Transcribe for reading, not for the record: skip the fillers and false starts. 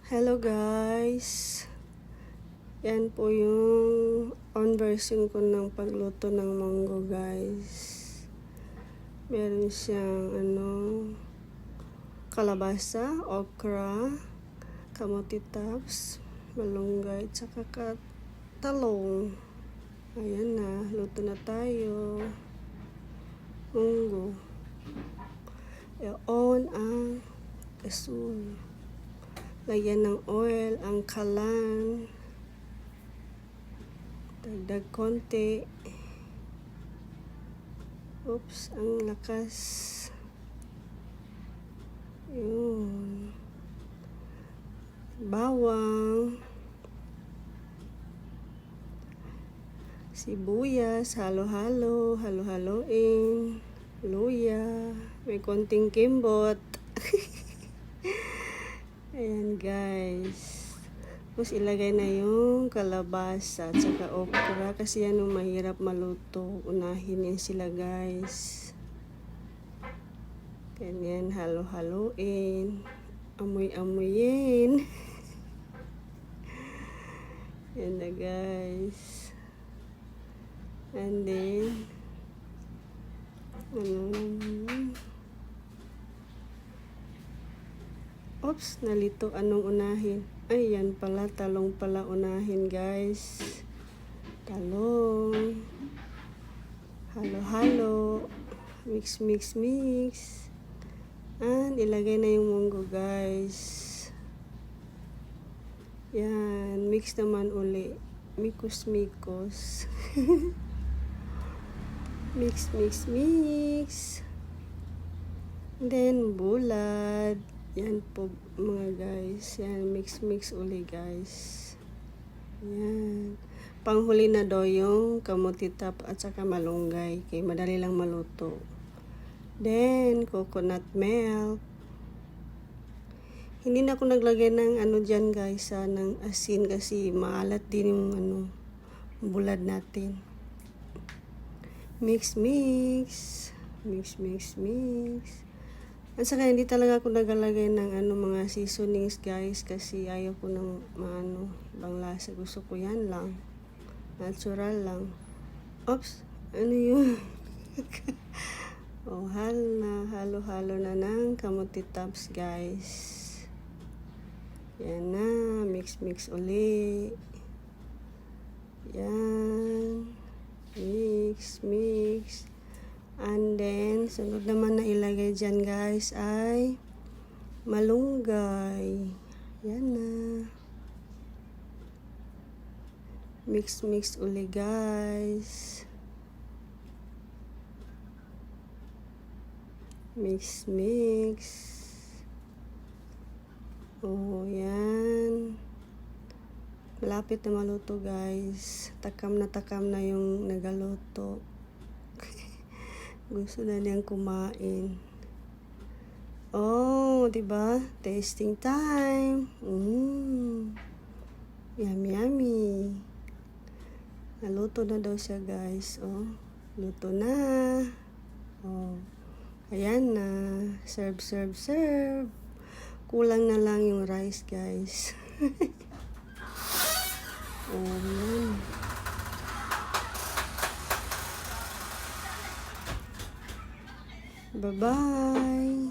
Hello guys! Yan po yung on version ko ng pagluto ng munggo guys. Meron siyang kalabasa, okra, kamote tops, malunggay, tsaka talong. Ayan na, luto na tayo. Munggo. I-on ang asul. Lagyan ng oil ang kalan. Dagdag konti. Oops, ang lakas. Yun. Bawang. Sibuyas, halo-halo, halo-haloin. Luya. May konting kimbot. Ayan guys. Tapos ilagay na yung kalabasa at saka okra kasi yan yung mahirap maluto. Unahin yan sila guys. Ganyan, halo-haloin. Amoy-amoyin. Yan na guys. And then, oops, nalito. Anong unahin? Ay, yan pala. Talong pala unahin, guys. Talong. Halo-halo. Mix, mix, mix. And ilagay na yung munggo, guys. Yan. Mix naman uli. Mikos-mikos. Mix, mix, mix. And then, bulad. Yan po mga guys. Yan, mix uli guys. Yan. Panghuli na daw yung kamote top at saka malunggay. Kaya madali lang maluto. Then, coconut milk. Hindi na ako naglagay ng dyan guys, ng asin kasi maalat din yung bulad natin. Mix, mix. Mix, mix, mix. At saka hindi talaga ako nagalagay ng mga seasonings guys kasi ayaw ko ng ibang lasa. Gusto ko yan lang. Natural lang. Oops! Ano yun? Oh, halo-halo na ng kamote tops guys. Yan na. Mix uli. Yan. Mix. And then, sunod naman na ilagay dyan guys ay malunggay. Yan na. Mix uli guys. Mix. Oh, yan. Malapit na maluto guys. Takam na yung nagaluto. Gusto na niyang kumain. Oh, diba? Tasting time. Yummy. Naluto na daw siya, guys. Oh, luto na. Oh, ayan na. Serve. Kulang na lang yung rice, guys. Oh, yan. Bye-bye.